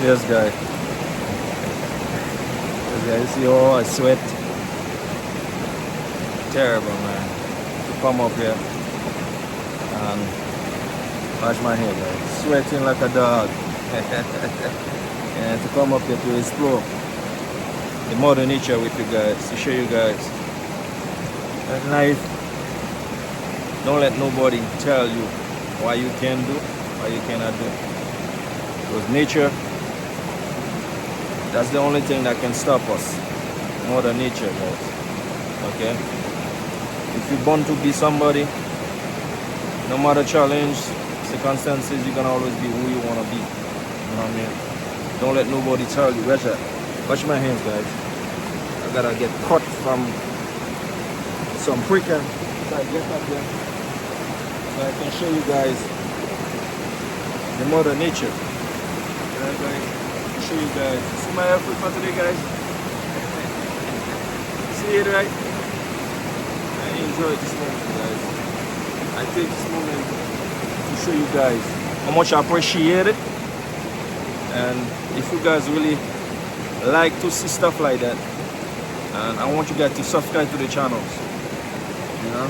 Yes, guy. Yes, guy. You see, oh, I sweat. Terrible, man. To come up here and wash my hair, guys. Sweating like a dog. And to come up here to explore the modern nature with you guys, to show you guys that life, don't let nobody tell you why you can do, why you cannot do. Because nature, that's the only thing that can stop us. Mother nature, guys. Okay? If you're born to be somebody, no matter challenge, circumstances, you're gonna always be who you wanna be. You know what I mean? Don't let nobody tell you. Wash my hands, guys. I gotta get cut from some freaking. So I get up there so I can show you guys the mother nature. Alright, guys. Show you guys. See my effort for today, guys. See it, right? I enjoy this moment, guys. I take this moment to show you guys how much I appreciate it. And if you guys really like to see stuff like that, and I want you guys to subscribe to the channels, you know,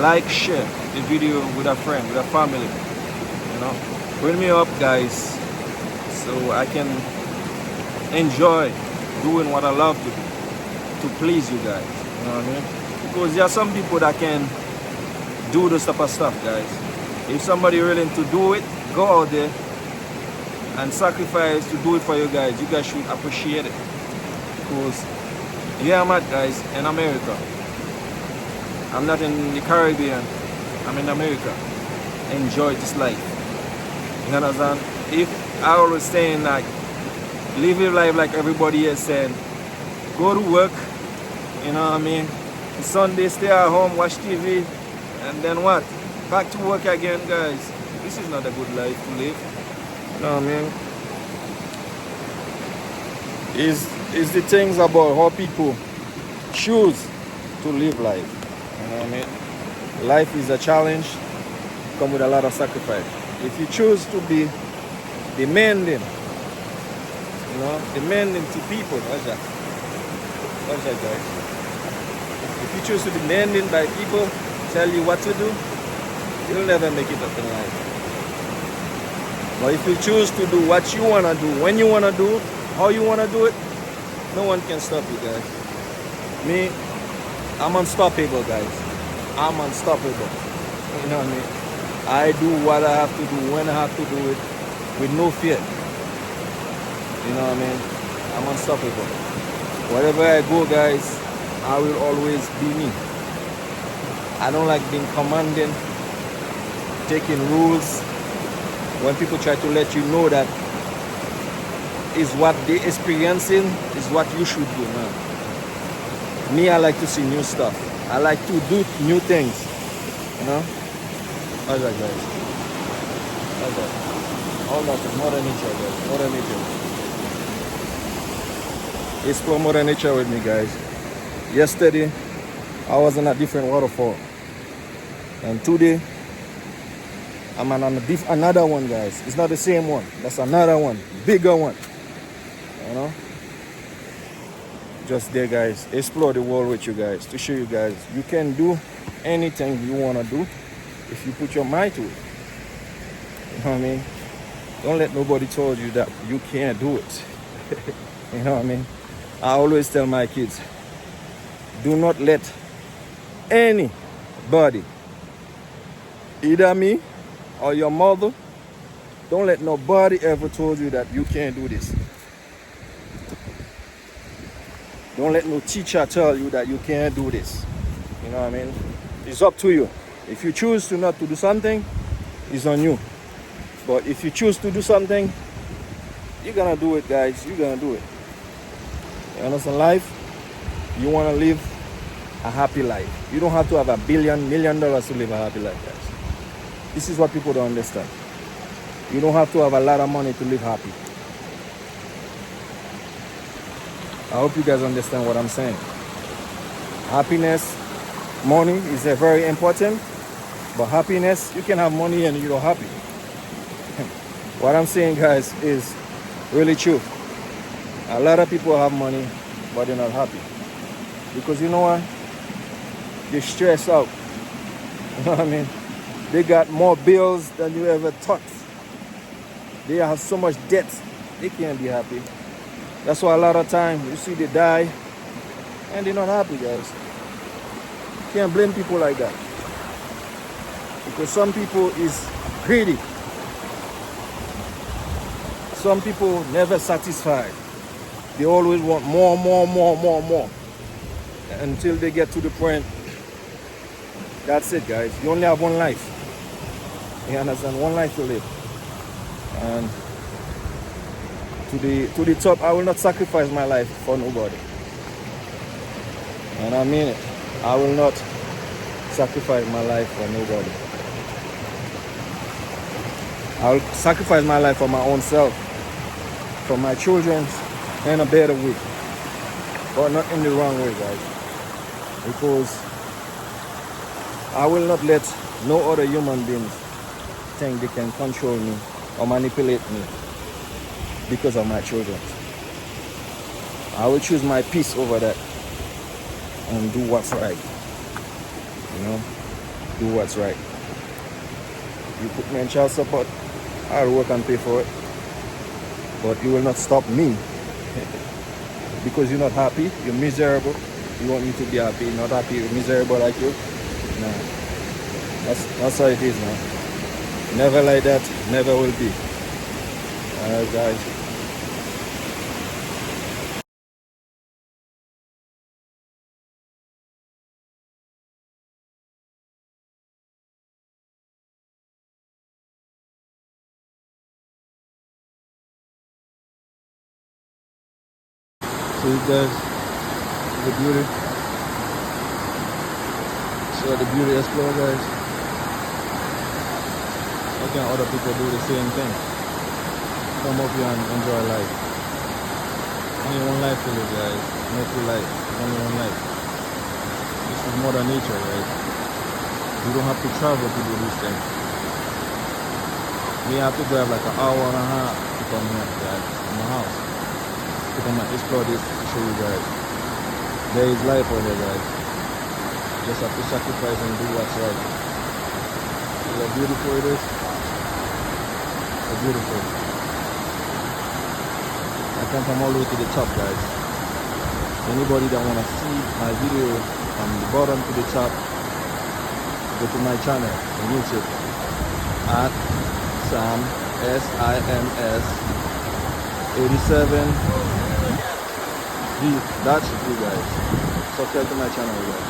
like, share the video with a friend, with a family, you know, bring me up, guys, so I can enjoy doing what I love to do, to please you guys, you know what I mean? Because there are some people that can do this type of stuff, guys. If somebody willing to do it, go out there and sacrifice to do it for you guys should appreciate it. Because here I'm at, guys, in America. I'm not in the Caribbean, I'm in America. Enjoy this life. You understand? If I always saying like, live your life like everybody else saying, go to work, you know what I mean? Sunday stay at home, watch TV, and then what? Back to work again, guys. This is not a good life to live. You know what I mean? Is the things about how people choose to live life. You know what I mean? Life is a challenge, come with a lot of sacrifice. If you choose to be demanding, you know, demanding to people, watch that, guys. If you choose to be demanding by people, tell you what to do, you'll never make it up in life. But if you choose to do what you want to do, when you want to do, how you want to do it, no one can stop you, guys. Me, I'm unstoppable, guys. I'm unstoppable. You know what I mean? I do what I have to do, when I have to do it, with no fear. You know what I mean? I'm unstoppable. Wherever I go, guys, I will always be me. I don't like being commanding, taking rules. When people try to let you know that is what they're experiencing is what you should do, man. Me, I like to see new stuff. I like to do new things, you know? How's that, guys? How's that? All that, Mother Nature, guys. Mother Nature. Explore Mother Nature with me, guys. Yesterday, I was in a different waterfall. And today, I'm on another one, guys. It's not the same one. That's another one. Bigger one. You know? Just there, guys. Explore the world with you guys. To show you guys, you can do anything you want to do if you put your mind to it. You know what I mean? Don't let nobody tell you that you can't do it. You know what I mean? I always tell my kids, do not let anybody, either me or your mother, don't let nobody ever told you that you can't do this. Don't let no teacher tell you that you can't do this. You know what I mean? It's up to you. If you choose to not to do something, it's on you. But if you choose to do something, you're gonna do it, guys. You're gonna do it. You understand? Life, you wanna live a happy life. You don't have to have $1 billion, $1 million to live a happy life, guys. This is what people don't understand. You don't have to have a lot of money to live happy. I hope you guys understand what I'm saying. Happiness, money is very important, but happiness, you can have money and you're happy. What I'm saying, guys, is really true. A lot of people have money, but they're not happy. Because you know what? They're stressed out. You know what I mean? They got more bills than you ever thought. They have so much debt. They can't be happy. That's why a lot of time you see they die and they're not happy, guys. You can't blame people like that. Because some people is greedy. Some people never satisfied. They always want more, more, more, more, more. Until they get to the point. That's it, guys. You only have one life. You understand? One life to live. And to the top, I will not sacrifice my life for nobody. And I mean it. I will not sacrifice my life for nobody. I will sacrifice my life for my own self, for my children, in a better way. But not in the wrong way, guys. Because I will not let no other human beings think they can control me or manipulate me because of my children. I will choose my peace over that and do what's right. You know, do what's right. You put me in child support, I'll work and pay for it. But you will not stop me because you're not happy, you're miserable. You want me to be happy, not happy, you're miserable like you. Nah, that's how it is now. Never like that, never will be. Alright, guys. See, guys, the beauty. So the beauty explore, guys. How can other people do the same thing? Come up here and enjoy life. Only one life to live, guys. No two life. Only one life. This is Mother Nature, right? You don't have to travel to do these things. We have to drive like an hour and a half to come here, guys, from my house. To come and explore this to show you guys. There is life over there, guys. You just have to sacrifice and do what's right. See how beautiful it is? So beautiful. I come from all the way to the top, guys. Anybody that want to see my video from the bottom to the top, go to my channel on YouTube at Sam SIMS 87. That's you guys. Subscribe to my channel, guys.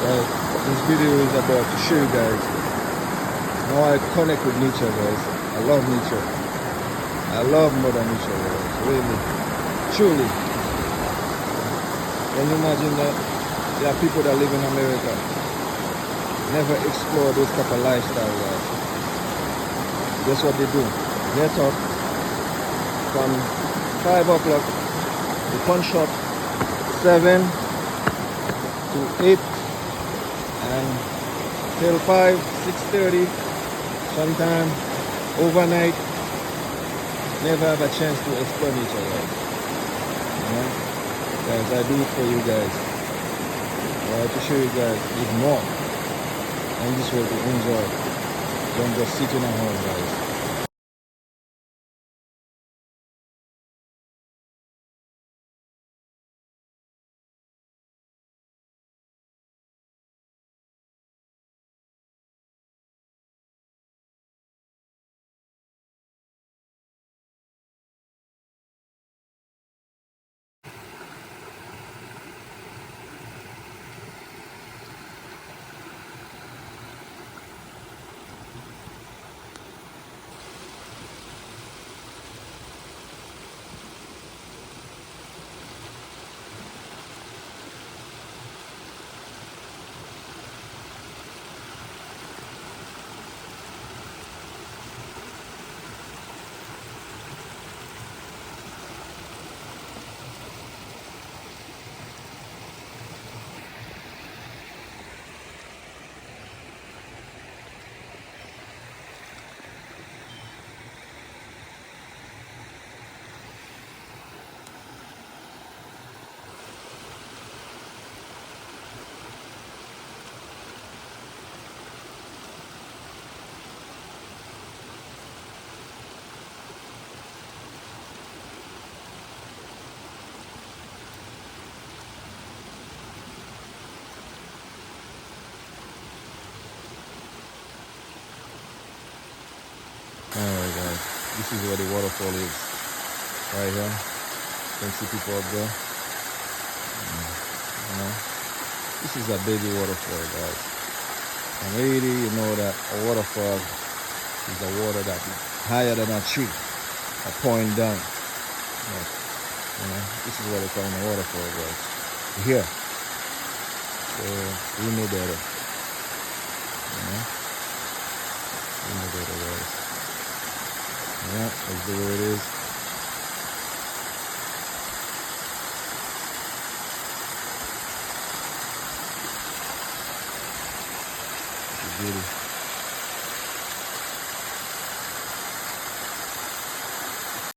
Well, this video is about to show you guys how I connect with nature, guys. I love nature. I love Mother Nature, guys. Really, truly. Can you imagine that there are people that live in America never explore this type of lifestyle, guys? Guess what they do? Get up from 5 o'clock, the punch up 7 to 8 and till 5, 6:30, sometime overnight. Never have a chance to explore nature, guys. You know? Guys, I do it for you guys. I have to show you guys it's more. And this way to enjoy. Don't just sit in a home, guys. This is where the waterfall is. Right here. You can see people up there. You know, this is a baby waterfall, guys. And really, you know that a waterfall is the water that is higher than a tree, pouring down. This is what they call the waterfall, guys. Here. So we know better. We know better, guys. Yeah, that's the way it is. It's beauty.